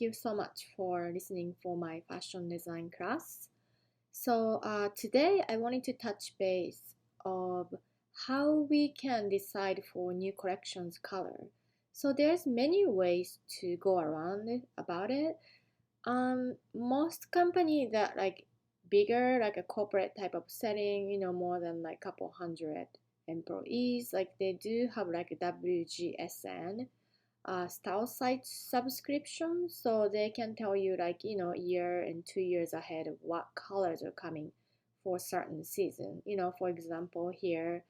you so much for listening for my fashion design class. Today I wanted to touch base of how we can decide for new collections color. So there's many ways to go around about it. Most company that like bigger, like a corporate type of setting, more than like couple hundred employees, like they do have like a WGSN style site subscription, so they can tell you like year and 2 years ahead of what colors are coming for certain season. For example, here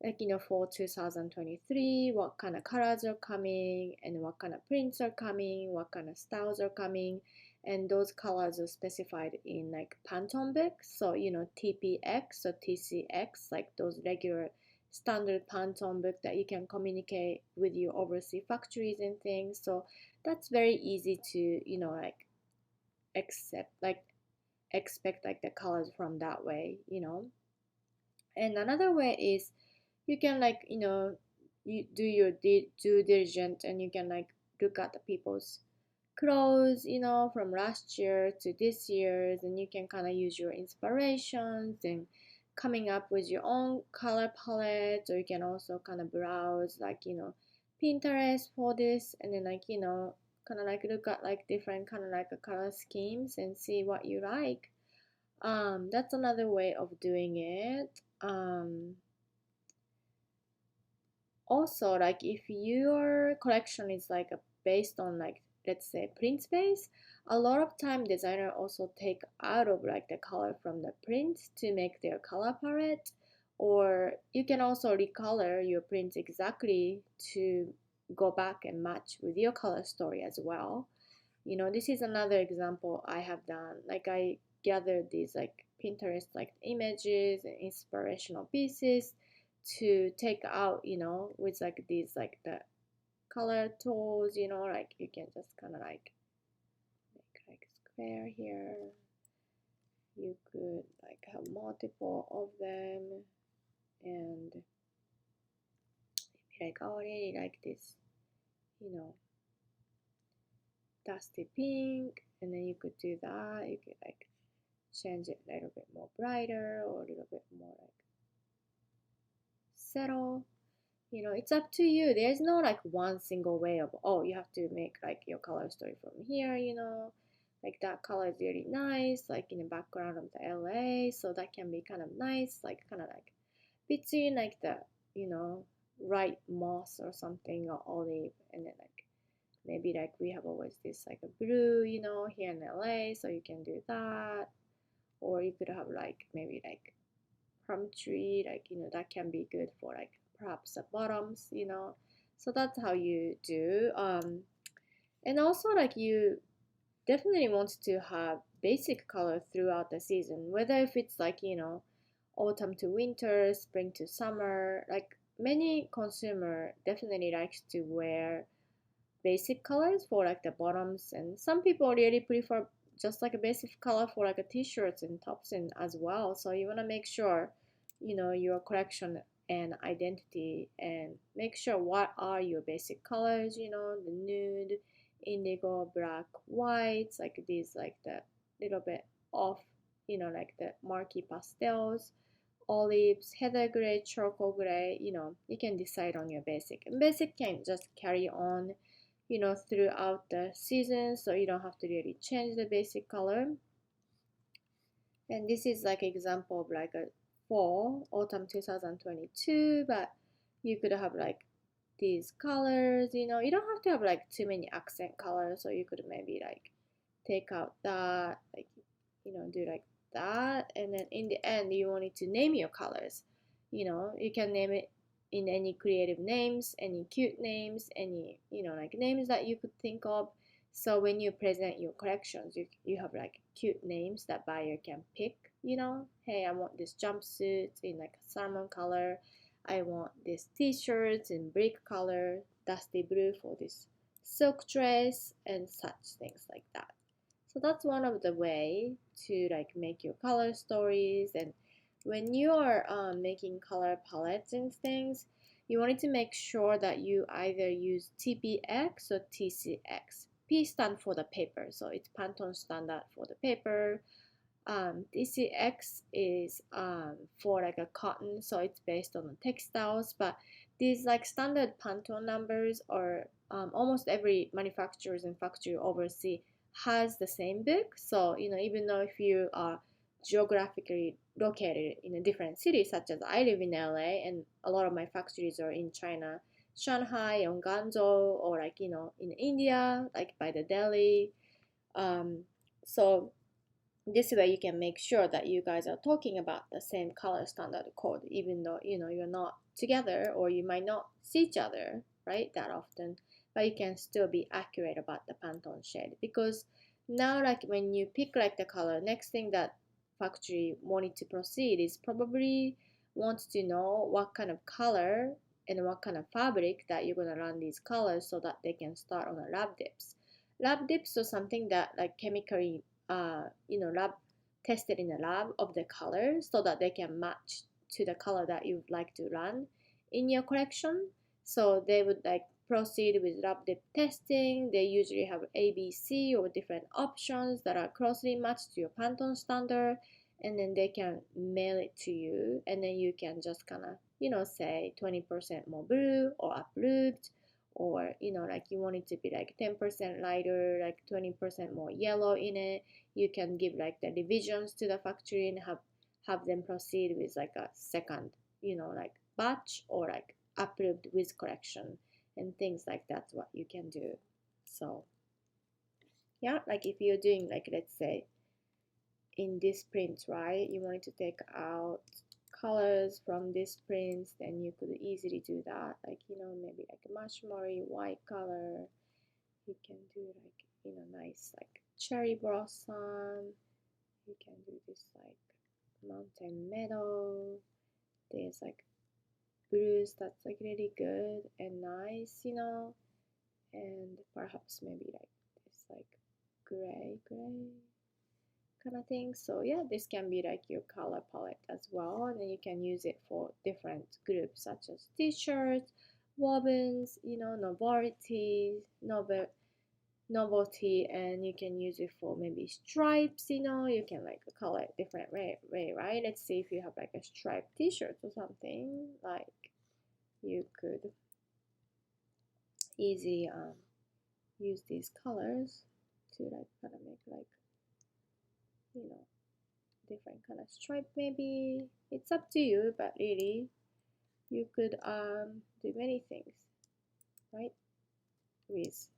like for 2023, what kind of colors are coming and what kind of prints are coming, what kind of styles are coming, and those colors are specified in like Pantone books. So TPX or TCX, like those regular standard Pantone book that you can communicate with your overseas factories and things. So that's very easy to like accept, like expect like the colors from that way. And another way is you can like you do your due diligence, and you can like look at the people's clothes from last year to this year's, and you can kind of use your inspirations and coming up with your own color palette. Or you can also kind of browse like Pinterest for this, and then like kind of like look at like different kind of like a color schemes and see what you like. That's another way of doing it. Also, like if your collection is like based on like, let's say, print space, a lot of time designer also take out of like the color from the print to make their color palette. Or you can also recolor your prints exactly to go back and match with your color story as well. This is another example I have done. Like I gathered these like Pinterest like images and inspirational pieces to take out, with like these like the color tools, like you can just kind of like make like square here. You could like have multiple of them, and maybe like I already like this, you know, dusty pink, and then you could do that. You could like change it a little bit more brighter or a little bit more like settle. It's up to you. There's no like one single way of, oh, you have to make like your color story from here, like that color is really nice like in the background of the LA, so that can be kind of nice, like kind of like between like the you know right moss or something, or olive, and then like maybe like we have always this like a blue here in LA, so you can do that. Or you could have like maybe like palm tree, like that can be good for like perhaps the bottoms. So that's how you do. And also like you definitely want to have basic color throughout the season, whether if it's like autumn to winter, spring to summer. Like many consumer definitely likes to wear basic colors for like the bottoms, and some people really prefer just like a basic color for like a t-shirts and tops and as well. So you want to make sure your collection and identity, and make sure what are your basic colors, the nude, indigo, black, whites, like these like the little bit off, like the murky pastels, olives, heather gray, charcoal gray. You can decide on your basic, and basic can just carry on throughout the season, so you don't have to really change the basic color. And this is like example of like a fall autumn 2022, but you could have like these colors. You don't have to have like too many accent colors, so you could maybe like take out that, like do like that, and then in the end you wanted to name your colors. You can name it in any creative names, any cute names, any like names that you could think of. So when you present your collections, you have like cute names that buyer can pick. Hey, I want this jumpsuit in like a salmon color. I want this t-shirt in brick color, dusty blue for this silk dress, and such things like that. So that's one of the way to like make your color stories. And when you are making color palettes and things, you wanted to make sure that you either use TPX or TCX. P stand for the paper, so it's Pantone standard for the paper. DCX is for like a cotton, so it's based on the textiles. But these like standard Pantone numbers are almost every manufacturers and factory overseas has the same book. So even though if you are geographically located in a different city, such as I live in LA and a lot of my factories are in China, Shanghai, on Guangzhou, or like in India, like by the Delhi. So this way you can make sure that you guys are talking about the same color standard code, even though you're not together or you might not see each other right that often, but you can still be accurate about the Pantone shade. Because now like when you pick like the color, next thing that factory wanted to proceed is probably wants to know what kind of color and what kind of fabric that you're going to run these colors, so that they can start on the lab dips. Lab dips are something that like chemically lab tested in the lab of the color, so that they can match to the color that you'd like to run in your collection. So they would like proceed with lab dip testing. They usually have ABC or different options that are closely matched to your Pantone standard, and then they can mail it to you, and then you can just kind of say 20% more blue or approved, or like you want it to be like 10% lighter, like 20% more yellow in it. You can give like the revisions to the factory and have them proceed with like a second like batch, or like approved with correction and things like that's what you can do. So yeah, like if you're doing like, let's say in this print, right, you wanted to take out colors from this print, then you could easily do that, like maybe like a marshmallow white color. You can do like nice like cherry blossom. You can do this like mountain meadow. There's like blues that's like really good and nice, and perhaps maybe like this like gray kind of thing. So yeah, this can be like your color palette as well, and then you can use it for different groups such as t-shirts, wovens, novelty, and you can use it for maybe stripes. You can like color it different way, right? Let's see if you have like a striped t-shirt or something, like you could easily use these colors to like kind of make like you know different kind of stripe. Maybe it's up to you, but really you could do many things, right, with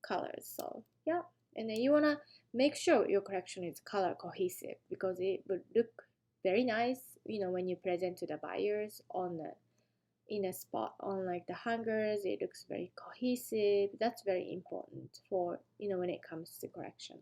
colors. So yeah, and then you want to make sure your collection is color cohesive, because it would look very nice when you present to the buyers on the in a spot on like the hangers. It looks very cohesive. That's very important for when it comes to collection.